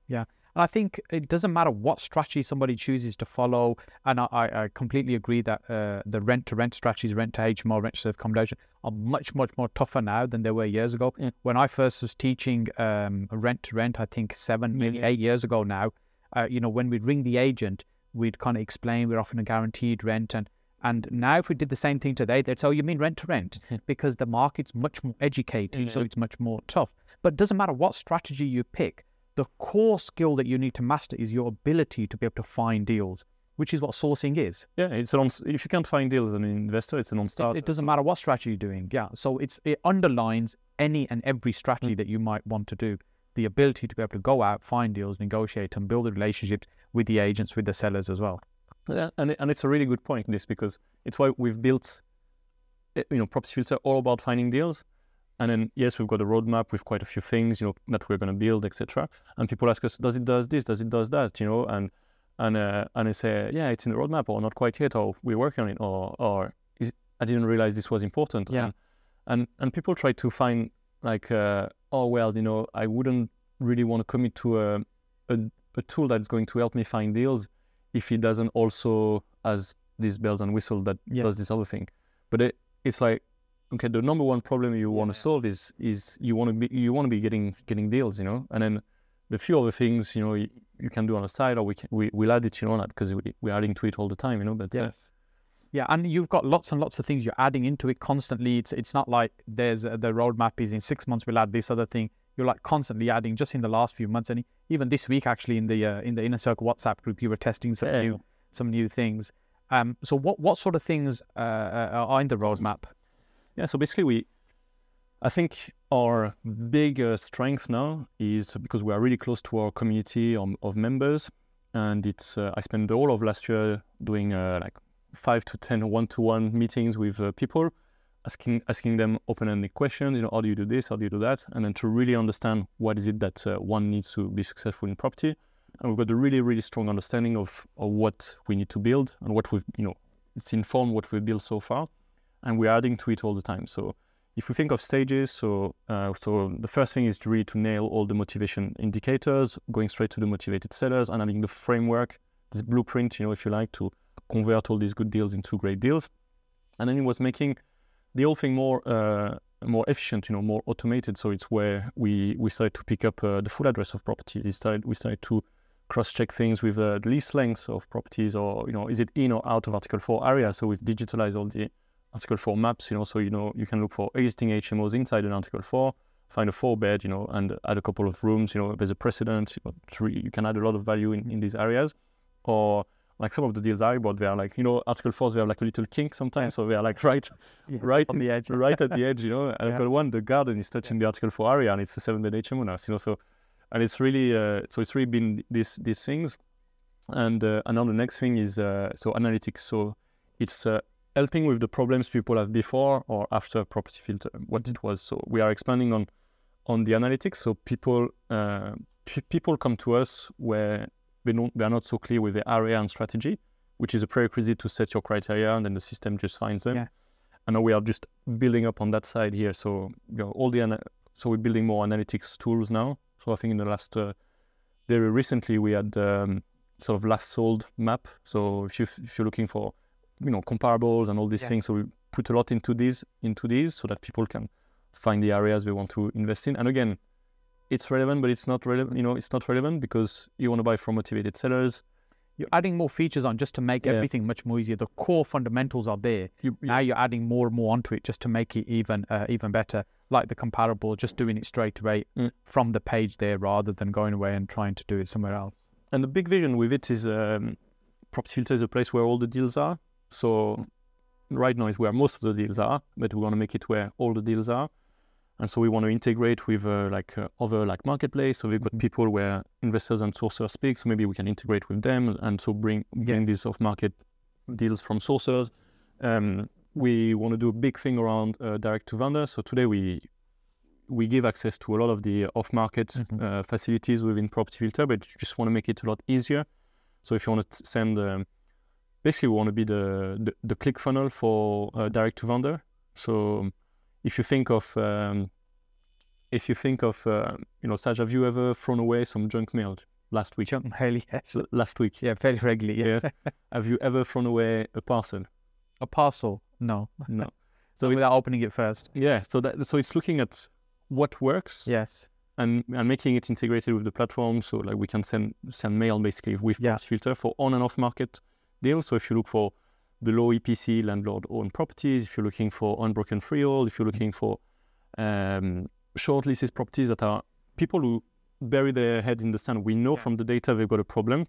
Yeah. And I think it doesn't matter what strategy somebody chooses to follow. And I completely agree that the rent-to-rent strategies, rent-to-HMO, rent-to-serve accommodation, are much, much more tougher now than they were years ago. When I first was teaching rent-to-rent, I think 7, maybe 8 years ago now, when we'd ring the agent, we'd kind of explain we're offering a guaranteed rent. And now if we did the same thing today, they'd say, oh, you mean rent-to-rent? Because the market's much more educated, so it's much more tough. But it doesn't matter what strategy you pick. The core skill that you need to master is your ability to be able to find deals, which is what sourcing is. Yeah, if you can't find deals as an investor, it's a non-starter. It doesn't matter what strategy you're doing. Yeah, so it underlines any and every strategy that you might want to do. The ability to be able to go out, find deals, negotiate, and build relationships with the agents, with the sellers as well. Yeah, and it's a really good point, this, because it's why we've built, Property Filter all about finding deals. And then, yes, we've got a roadmap with quite a few things, that we're going to build, etc. And people ask us, does it does this? Does it does that? And I say, yeah, it's in the roadmap, or not quite yet, or we're working on it, or I didn't realize this was important. Yeah. And people try to find like, I wouldn't really want to commit to a tool that's going to help me find deals if it doesn't also has these bells and whistles that does this other thing. But it's like, okay, the number one problem you want to solve is you want to be getting deals, and then the few other things, you can do on the side, or we'll add it, because we're adding to it all the time, But yes. Yeah, and you've got lots and lots of things you're adding into it constantly. It's not like there's the roadmap is in 6 months we'll add this other thing. You're like constantly adding. Just in the last few months, and even this week actually in the Inner Circle WhatsApp group, you were testing some new things. So what sort of things are in the roadmap? Yeah, so basically I think our big strength now is because we are really close to our community of members, and it's I spent all of last year doing like 5 to 10 one-to-one meetings with people, asking them open-ended questions. How do you do this? How do you do that? And then to really understand what is it that one needs to be successful in property. And we've got a really, really strong understanding of what we need to build and what we've, it's informed what we've built so far, and we're adding to it all the time. So if we think of stages, so the first thing is really to nail all the motivation indicators, going straight to the motivated sellers, and having the framework, this blueprint, if you like, to convert all these good deals into great deals. And then it was making the whole thing more efficient, more automated. So it's where we started to pick up the full address of properties. We started to cross-check things with the lease lengths of properties, or is it in or out of Article 4 area? So we've digitalized all the Article 4 maps, so you can look for existing HMOs inside an Article 4, find a 4-bed, and add a couple of rooms. There's a precedent. You can add a lot of value in these areas. Or like some of the deals I bought, they are like, Article 4s, they have like a little kink sometimes, so they are like right on the edge, right at the edge, And I've got one, the garden is touching the Article 4 area, and it's a 7-bed HMO now, so, and it's really, so it's really been these things. And now the next thing is, so analytics. So it's helping with the problems people have before or after property filter, what it was. So we are expanding on the analytics. So people come to us where they are not so clear with the area and strategy, which is a prerequisite to set your criteria, and then the system just finds them. Yeah. And now we are just building up on that side here. So so we're building more analytics tools now. So I think in the last very recently we had sort of last sold map. So if you're looking for comparables and all these things, so we put a lot into these so that people can find the areas they want to invest in. And again, it's relevant, but it's not relevant. It's not relevant because you want to buy from motivated sellers. You're adding more features on just to make everything much more easier. The core fundamentals are there. Now you're adding more and more onto it just to make it even better. Like the comparable, just doing it straight away from the page there rather than going away and trying to do it somewhere else. And the big vision with it is Property Filter is a place where all the deals are. So right now is where most of the deals are, but we want to make it where all the deals are. And so we want to integrate with other marketplace. So we've got people where investors and sourcers speak. So maybe we can integrate with them and so bring these off-market deals from sourcers. We want to do a big thing around direct to vendor. So today we give access to a lot of the off-market facilities within Property Filter, but you just want to make it a lot easier. So if you want to send, basically we want to be the click funnel for direct to vendor. So if you think of, Saj, have you ever thrown away some junk mail last week? Yes. Last week. Yeah, very regularly. Yeah. Have you ever thrown away a parcel? A parcel? No. So without opening it first. Yeah. So it's looking at what works. Yes. And making it integrated with the platform. So like we can send mail basically with Property Filter for on and off market deals. So if you look for the low EPC landlord-owned properties, if you're looking for unbroken freehold, if you're looking for short leases properties that are people who bury their heads in the sand, we know from the data they've got a problem,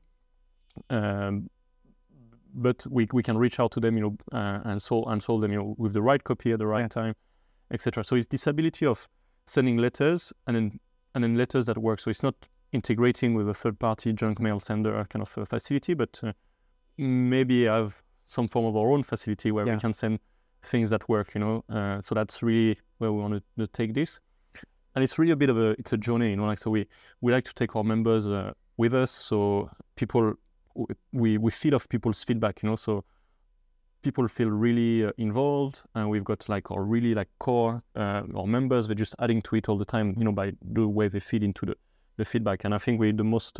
but we can reach out to them, and solve them, with the right copy at the right time, etc. So it's this ability of sending letters and then letters that work. So it's not integrating with a third-party junk mail sender kind of facility, but maybe have some form of our own facility where we can send things that work, so that's really where we want to take this. And it's really a bit of a journey, so we like to take our members with us. So people, we feed off people's feedback, so people feel really involved, and we've got our really core, our members, they're just adding to it all the time, by the way they feed into the feedback. And I think we're the most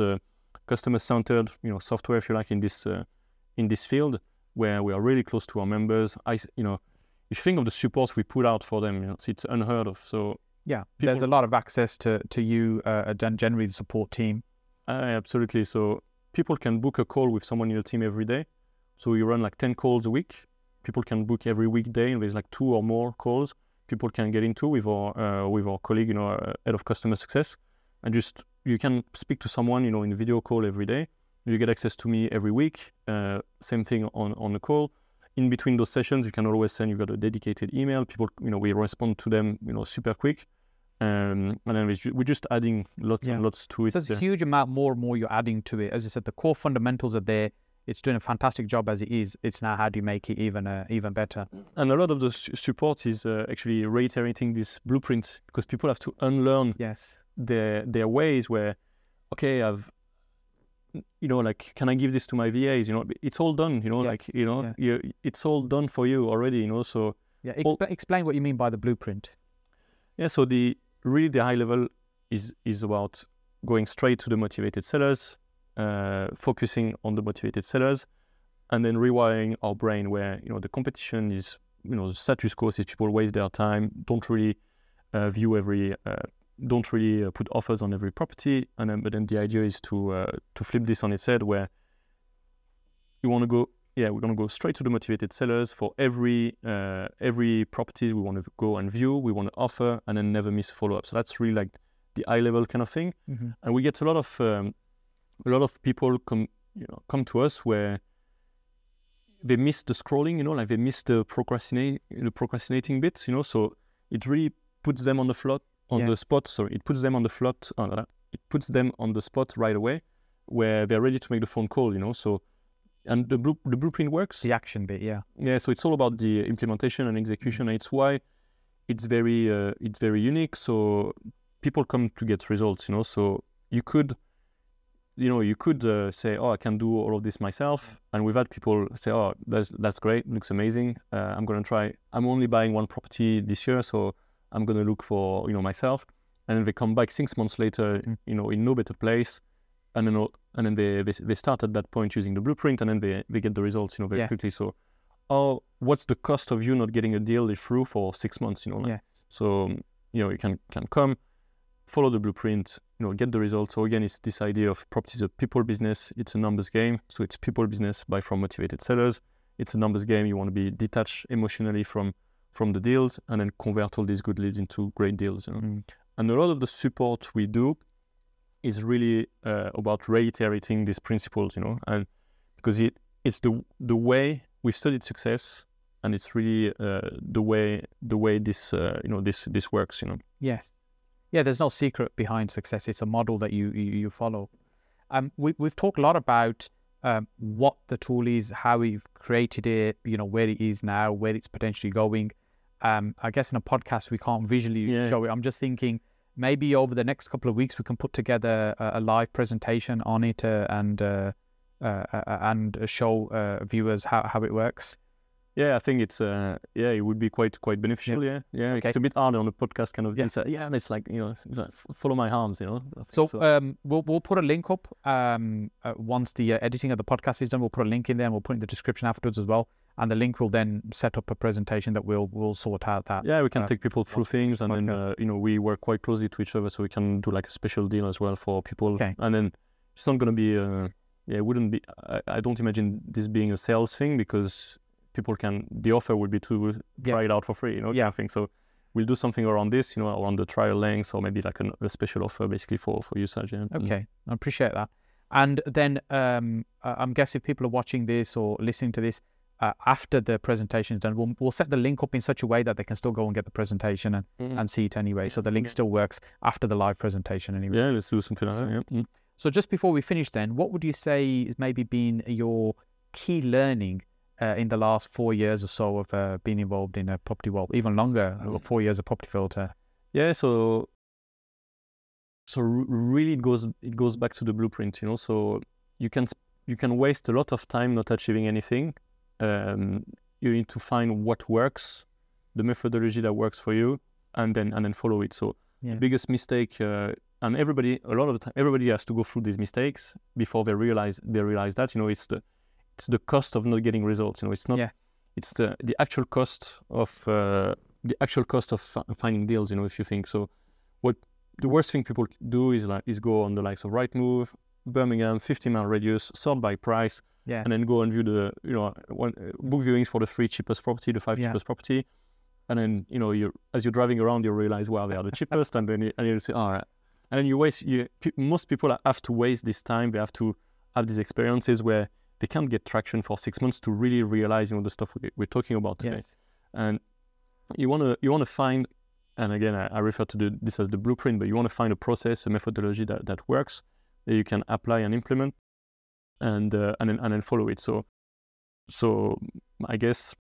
customer-centered, software, if you like, in this field, where we are really close to our members. If you think of the support we put out for them, it's unheard of. So there's a lot of access to you, generally the support team. Absolutely. So people can book a call with someone in your team every day. So we run 10 calls a week. people can book every weekday, and there's like 2 or more calls people can get into with our colleague, head of customer success, and just you can speak to someone, in video call every day. You get access to me every week. Same thing on the call. In between those sessions, you can always send. You've got a dedicated email. People, we respond to them, super quick. And then we're just adding lots and lots to it. So there's a huge amount more and more you're adding to it. As I said, the core fundamentals are there. It's doing a fantastic job as it is. It's now how do you make it even better? And a lot of the support is actually reiterating this blueprint, because people have to unlearn their ways where, okay, can I give this to my VAs? It's all done. It's all done for you already. So explain what you mean by the blueprint. Yeah. So the high level is about going straight to the motivated sellers. Focusing on the motivated sellers, and then rewiring our brain where, the competition is, the status quo is people waste their time, don't really put offers on every property. But then the idea is to flip this on its head, where we're going to go straight to the motivated sellers for every property we want to go and view, we want to offer, and then never miss a follow-up. So that's really like the high level kind of thing. Mm-hmm. And we get a lot of people come to us where they miss the scrolling, they miss the procrastinating bits, so it really puts them on the spot. Sorry, it puts them on the spot right away, where they're ready to make the phone call, so, and the blueprint works. The action bit, yeah. Yeah, so it's all about the implementation and execution, and it's why it's very unique. So people come to get results, so you could say, oh, I can do all of this myself. And we've had people say, oh, that's great, looks amazing. I'm going to try. I'm only buying one property this year, so I'm going to look for, myself. And then they come back 6 months later, in no better place. And then they start at that point using the blueprint, and then they get the results, very quickly. So, what's the cost of you not getting a deal through for 6 months, So, you can come, follow the blueprint, get the results. So again, it's this idea of property is a people business. It's a numbers game. So it's people business, buy from motivated sellers. It's a numbers game. You want to be detached emotionally from the deals, and then convert all these good leads into great deals. And a lot of the support we do is really about reiterating these principles, and because it's the way we've studied success, and it's really the way this this works. Yes. Yeah, there's no secret behind success. It's a model that you follow. We've talked a lot about what the tool is, how we've created it, where it is now, where it's potentially going. I guess in a podcast we can't visually show it. I'm just thinking maybe over the next couple of weeks we can put together a live presentation on it and show viewers how it works. Yeah, I think it's it would be quite beneficial. Yeah. Okay. It's a bit harder on the podcast kind of. And it's like follow my arms. So we'll put a link up once the editing of the podcast is done. We'll put a link in there, and we'll put in the description afterwards as well. And the link will then set up a presentation that we'll sort out that. Yeah, we can take people through things, and then we work quite closely to each other, so we can do like a special deal as well for people. Okay. And then it's not going to be it wouldn't be. I don't imagine this being a sales thing, because people the offer would be to try it out for free, kind of thing. So we'll do something around this, around the trial length, or maybe like a special offer basically for usage. Yeah. Okay, I appreciate that. And then I'm guessing people are watching this or listening to this after the presentation is done. We'll set the link up in such a way that they can still go and get the presentation and see it anyway. So the link still works after the live presentation anyway. Yeah, let's do something like that. Yeah. So just before we finish then, what would you say has maybe been your key learning in the last 4 years or so of being involved in a property, even longer, 4 years of Property Filter? Yeah, so really it goes back to the blueprint, So you can waste a lot of time not achieving anything. You need to find what works, the methodology that works for you, and then follow it. So the biggest mistake, and a lot of the time, everybody has to go through these mistakes before they realize that, it's the cost of not getting results. It's not. It's the actual cost of finding deals. If you think so, what the worst thing people do is go on the likes of Rightmove, Birmingham, 50-mile radius, sort by price, Yeah. and then go and view the, book viewings for the 3 cheapest property, the 5 cheapest property. And then, as you're driving around, you realize, well, they are the cheapest. And then you say, all right. And then most people have to waste this time. They have to have these experiences where they can't get traction for 6 months to really realize, the stuff we're talking about today. Yes. And you want to find, and again, I refer to this as the blueprint, but you want to find a process, a methodology that works, that you can apply and implement, and then follow it. So I guess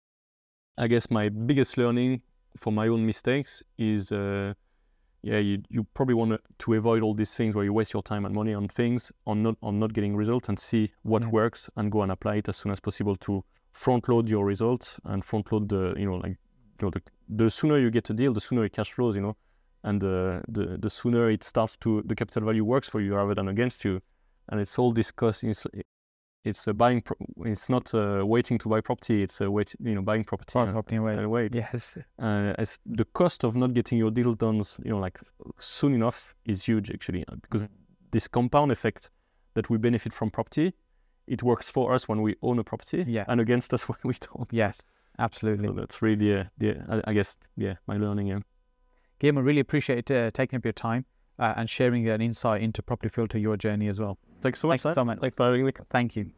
my biggest learning for my own mistakes is, you probably want to avoid all these things where you waste your time and money on things, on not getting results, and see what works and go and apply it as soon as possible to front load your results and front load the sooner you get a deal, the sooner it cash flows, and the sooner it starts to, the capital value works for you rather than against you. And it's all this cost. It's buying. It's not waiting to buy property. It's buying property and wait. Yes. As the cost of not getting your deal done, soon enough is huge actually, because this compound effect that we benefit from property, it works for us when we own a property, and against us when we don't. Yes, absolutely. So that's really I guess my learning. Yeah. Guillaume, I really appreciate taking up your time and sharing an insight into Property Filter, your journey as well. Thanks so much. Thanks so much. Thanks for having me. Thank you.